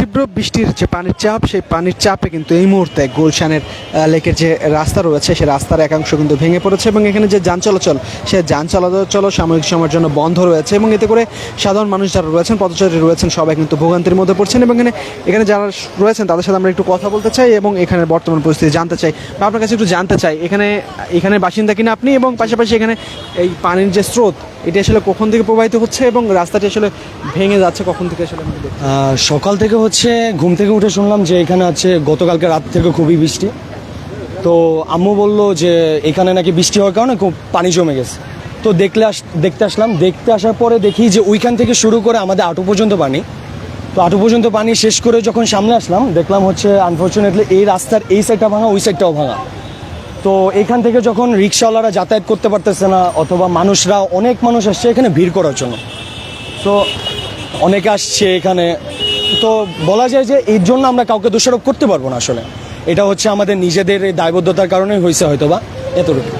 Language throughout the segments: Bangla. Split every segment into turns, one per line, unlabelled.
তীব্র বৃষ্টির যে পানির চাপ, সেই পানির চাপে কিন্তু এই মুহূর্তে গুলশানের লেকের যে রাস্তা রয়েছে সেই রাস্তার একাংশ কিন্তু ভেঙে পড়েছে এবং এখানে যে যান চলাচল, সে যান চলাচল সাময়িক সময়ের জন্য বন্ধ রয়েছে এবং এতে করে সাধারণ মানুষ যারা রয়েছেন, পথচারী রয়েছেন, সবাই কিন্তু ভোগান্তির মধ্যে পড়ছেন। এবং এখানে যারা রয়েছেন তাদের সাথে আমরা একটু কথা বলতে চাই এবং এখানে বর্তমান পরিস্থিতি জানতে চাই বা আপনার কাছে একটু জানতে চাই এখানে বাসিন্দা কিনা আপনি, এবং পাশাপাশি এখানে এই পানির যে স্রোত, এটি আসলে কখন থেকে প্রবাহিত হচ্ছে এবং রাস্তাটি আসলে ভেঙে যাচ্ছে কখন থেকে আসলে?
সকাল থেকে হচ্ছে ঘুম থেকে উঠে শুনলাম যে এখানে আছে গতকালকে রাত থেকে খুবই বৃষ্টি। তো আম্মু বললো যে এখানে নাকি বৃষ্টি হওয়ার কারণে খুব পানি জমে গেছে। তো দেখতে আসলাম। দেখতে আসার পরে দেখি যে ওইখান থেকে শুরু করে আমাদের আঁটু পর্যন্ত পানি। তো আঁটু পর্যন্ত পানি শেষ করে যখন সামনে আসলাম, দেখলাম হচ্ছে আনফর্চুনেটলি এই রাস্তার এই সাইডটা ভাঙা, ওই সাইডটাও ভাঙা। তো এখান থেকে যখন রিক্সাওয়ালারা যাতায়াত করতে পারতেছে না, অথবা অনেক মানুষ আসছে এখানে ভিড় করার জন্য, তো অনেকে আসছে এখানে। তো বলা যায় যে এর জন্য আমরা কাউকে দোষারোপ করতে পারবো না। আসলে এটা হচ্ছে আমাদের নিজেদের দায়বদ্ধতার কারণে হয়েছে হয়তো বা এতটুকু।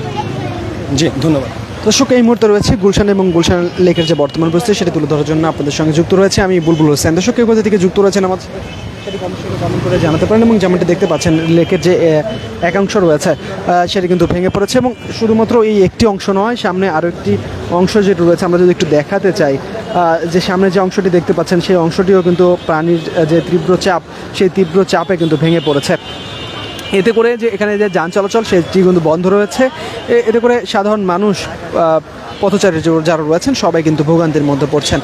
জি, ধন্যবাদ।
দর্শক, এই মুহূর্তে রয়েছে গুলশান এবং গুলশান লেকের যে বর্তমান পরিস্থিতি সেটা তুলে ধরার জন্য আপনাদের সঙ্গে যুক্ত রয়েছে আমি বুলবুল হোসেন। দর্শক, কেউ কোথা থেকে যুক্ত রয়েছেন আমার সাথে সেটি কমেন্ট করে জানাতে পারেন। এবং যেমনটি দেখতে পাচ্ছেন, লেকের যে একাংশ রয়েছে সেটি কিন্তু ভেঙে পড়েছে এবং শুধুমাত্র এই একটি অংশ নয়, সামনে আরও একটি অংশ যেটা রয়েছে আমরা যদি একটু দেখাতে চাই, যে সামনে যে অংশটি দেখতে পাচ্ছেন সেই অংশটিও কিন্তু পানির যে তীব্র চাপ, সেই তীব্র চাপে কিন্তু ভেঙে পড়েছে। এতে করে যে এখানে যে যান চলাচল সেটি কিন্তু বন্ধ রয়েছে। এতে করে সাধারণ মানুষ, পথচারী যারা রয়েছেন, সবাই কিন্তু ভোগান্তির মধ্যে পড়ছেন।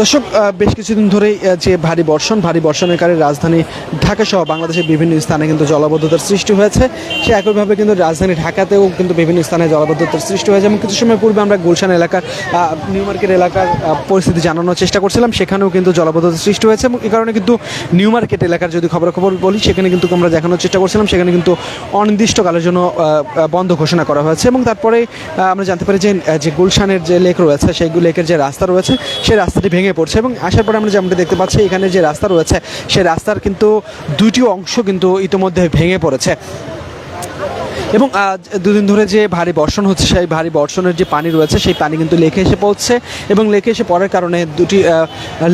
দর্শক, বেশ কিছুদিন ধরেই যে ভারী বর্ষণের কারণে রাজধানী ঢাকা সহ বাংলাদেশের বিভিন্ন স্থানে কিন্তু জলাবদ্ধতার সৃষ্টি হয়েছে। সে একইভাবে কিন্তু রাজধানী ঢাকাতেও কিন্তু বিভিন্ন স্থানে জলাবদ্ধতার সৃষ্টি হয়েছে। এবং কিছু সময় পূর্বে আমরা গুলশান এলাকার, নিউ মার্কেট এলাকার পরিস্থিতি জানানোর চেষ্টা করছিলাম, সেখানেও কিন্তু জলাবদ্ধতার সৃষ্টি হয়েছে। এবং এই কারণে কিন্তু নিউ মার্কেট এলাকার যদি খবর বলি, সেখানে কিন্তু আমরা দেখানোর চেষ্টা করছিলাম, সেখানে কিন্তু অনির্দিষ্টকালের জন্য বন্ধ ঘোষণা করা হয়েছে। এবং তারপরে আমরা জানতে পারি যে গুলশানের যে লেক রয়েছে, সেই লেকের যে রাস্তা রয়েছে সেই রাস্তাটি ভেঙে পড়ছে। এবং আসার পরে আমরা যেমনটা দেখতে পাচ্ছি, এখানে যে রাস্তা রয়েছে সেই রাস্তার কিন্তু দুটি অংশ কিন্তু ইতিমধ্যে ভেঙে পড়েছে। এবং দুদিন ধরে যে ভারী বর্ষণ হচ্ছে, সেই ভারী বর্ষণের যে পানি রয়েছে সেই পানি কিন্তু লেকে এসে পড়ছে এবং লেকে এসে পড়ার কারণে দুটি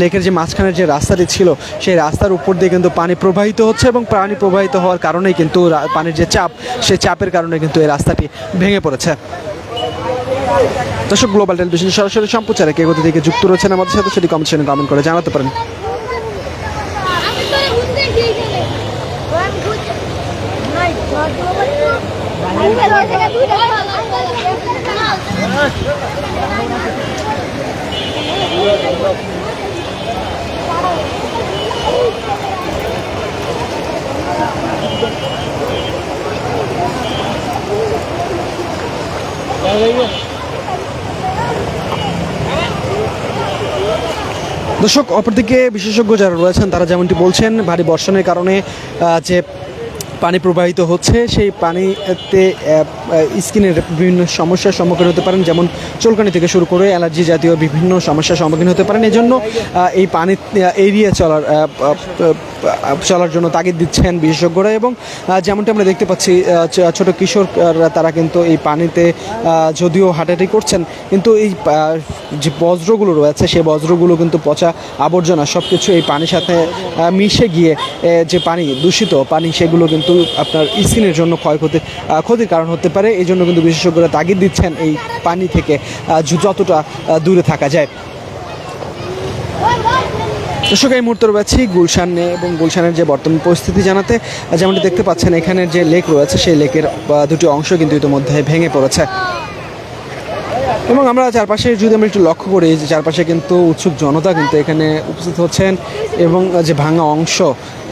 লেকের যে মাঝখানের যে রাস্তাটি ছিল সেই রাস্তার উপর দিয়ে কিন্তু পানি প্রবাহিত হচ্ছে এবং পানি প্রবাহিত হওয়ার কারণেই কিন্তু পানির যে চাপ, সেই চাপের কারণে কিন্তু এই রাস্তাটি ভেঙে পড়েছে। দর্শক, গ্লোবাল টেলিভিশন সরাসরি সম্প্রচারে কে কোথা থেকে যুক্ত রয়েছেন আমাদের সাথে সেটি কমেন্ট করে জানাতে পারেন। দর্শক, অপরদিকে বিশেষজ্ঞ যারা রয়েছেন তারা যেমনটি বলছেন, ভারী বর্ষণের কারণে যে পানি প্রবাহিত হচ্ছে সেই পানিতে স্কিনের বিভিন্ন সমস্যার সম্মুখীন হতে পারেন, যেমন চুলকানি থেকে শুরু করে অ্যালার্জি জাতীয় বিভিন্ন সমস্যার সম্মুখীন হতে পারেন। এজন্য এই পানি এড়িয়ে চলার জন্য তাগিদ দিচ্ছেন বিশেষজ্ঞরা। এবং যেমনটি আমরা দেখতে পাচ্ছি, ছোট কিশোররা তারা কিন্তু এই পানিতে যদিও হাঁটাহাঁটি করছেন, কিন্তু এই যে বজ্রগুলো রয়েছে সেই বজ্রগুলো কিন্তু পচা আবর্জনা সব কিছু এই পানির সাথে মিশে গিয়ে যে পানি, দূষিত পানি, সেগুলো কিন্তু আপনার স্কিনের জন্য ক্ষতির কারণ হতে পারে। এই জন্য কিন্তু বিশেষজ্ঞরা তাগিদ দিচ্ছেন এই পানি থেকে যতটা দূরে থাকা যায়। দর্শক, এই মুহূর্তে রয়েছি গুলশানে এবং গুলশানের যে বর্তমান পরিস্থিতি জানাতে। যেমনটি দেখতে পাচ্ছেন, এখানের যে লেক রয়েছে সেই লেকের দুটি অংশ কিন্তু ইতিমধ্যে ভেঙে পড়েছে। এবং আমরা চারপাশে যদি আমরা একটু লক্ষ্য করি, যে চারপাশে কিন্তু উৎসুক জনতা কিন্তু এখানে উপস্থিত হচ্ছেন এবং যে ভাঙা অংশ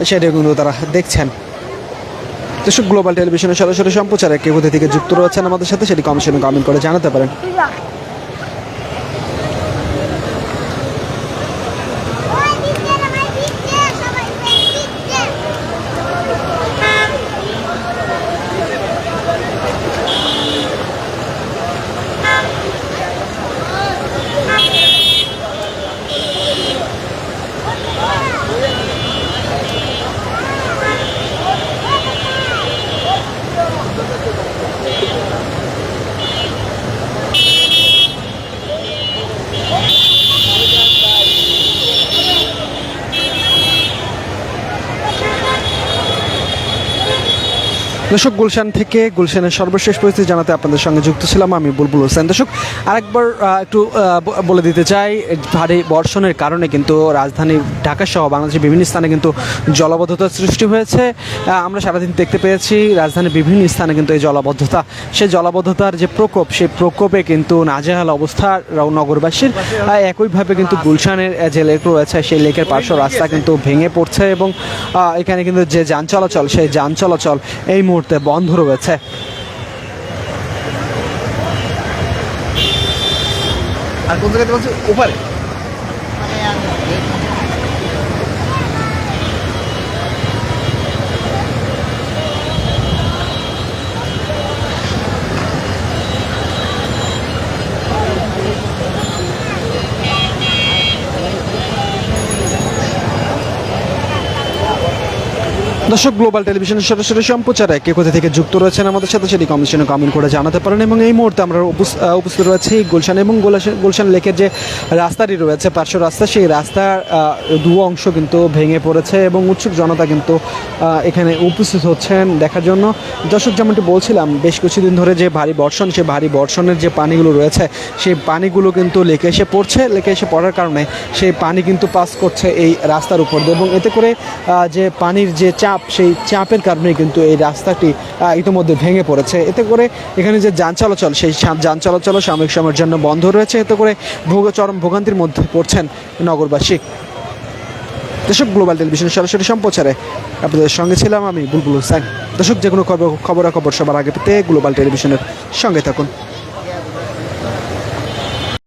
সেটাও কিন্তু তারা দেখছেন। দর্শক, গ্লোবাল টেলিভিশনের সরাসরি সম্প্রচারে কে কোথা থেকে যুক্ত রয়েছেন আমাদের সাথে সেটি কমেন্ট করে জানাতে পারেন। দর্শক, গুলশান থেকে গুলশানের সর্বশেষ পরিস্থিতি জানাতে আপনাদের সঙ্গে যুক্ত ছিলাম আমি বুলবুল হোসেন। দর্শক, আরেকবার একটু বলে দিতে চাই, ভারী বর্ষণের কারণে কিন্তু রাজধানী ঢাকা সহ বাংলাদেশের বিভিন্ন স্থানে কিন্তু জলাবদ্ধতার সৃষ্টি হয়েছে। আমরা সারাদিন দেখতে পেয়েছি রাজধানীর বিভিন্ন স্থানে কিন্তু এই জলাবদ্ধতা, সেই জলাবদ্ধতার যে প্রকোপ, সেই প্রকোপে কিন্তু নাজেহাল অবস্থা নগরবাসীর। একইভাবে কিন্তু গুলশানের যে লেক রয়েছে সেই লেকের পার্শ্ব রাস্তা কিন্তু ভেঙে পড়ছে এবং এখানে কিন্তু যে যান চলাচল, সেই যান চলাচল এই মুহূর্তে বন্ধ রয়েছে।
আর কোন জায়গাতে বলছে ওপারে
দর্শক, গ্লোবাল টেলিভিশনের সরাসরি সম্প্রচারে কে কোথা থেকে যুক্ত রয়েছেন আমাদের সাথে সেটি কমিশনে কমেন্ট করে জানাতে পারেন। এবং এই মুহূর্তে আমরা উপস্থিত রয়েছি গুলশান এবং গুলশান লেকের যে রাস্তাটি রয়েছে, পার্শ্ব রাস্তা, সেই রাস্তার দু অংশ কিন্তু ভেঙে পড়েছে এবং উৎসুক জনতা কিন্তু এখানে উপস্থিত হচ্ছেন দেখার জন্য। দর্শক, যেমনটি বলছিলাম, বেশ কিছুদিন ধরে যে ভারী বর্ষণ, সেই ভারী বর্ষণের যে পানিগুলো রয়েছে সেই পানিগুলো কিন্তু লেকে এসে পড়ছে। লেকে এসে পড়ার কারণে সেই পানি কিন্তু পাস করছে এই রাস্তার উপর দিয়ে এবং এতে করে যে পানির যে চাপ, সেই চাপের কারণে কিন্তু এই রাস্তাটি ইতিমধ্যে ভেঙে পড়েছে। এতে করে এখানে যে যান চলাচল, সেই যান চলাচলও সাময়িক সময়ের জন্য বন্ধ রয়েছে। এতে করে চরম ভোগান্তির মধ্যে পড়ছেন নগরবাসী। দর্শক, গ্লোবাল টেলিভিশনের সরাসরি সম্প্রচারে আপনাদের সঙ্গে ছিলাম আমি বুলবুল হোসেন। দর্শক, যে কোনো খবরাখবর সবার আগে পেতে গ্লোবাল টেলিভিশনের সঙ্গে থাকুন।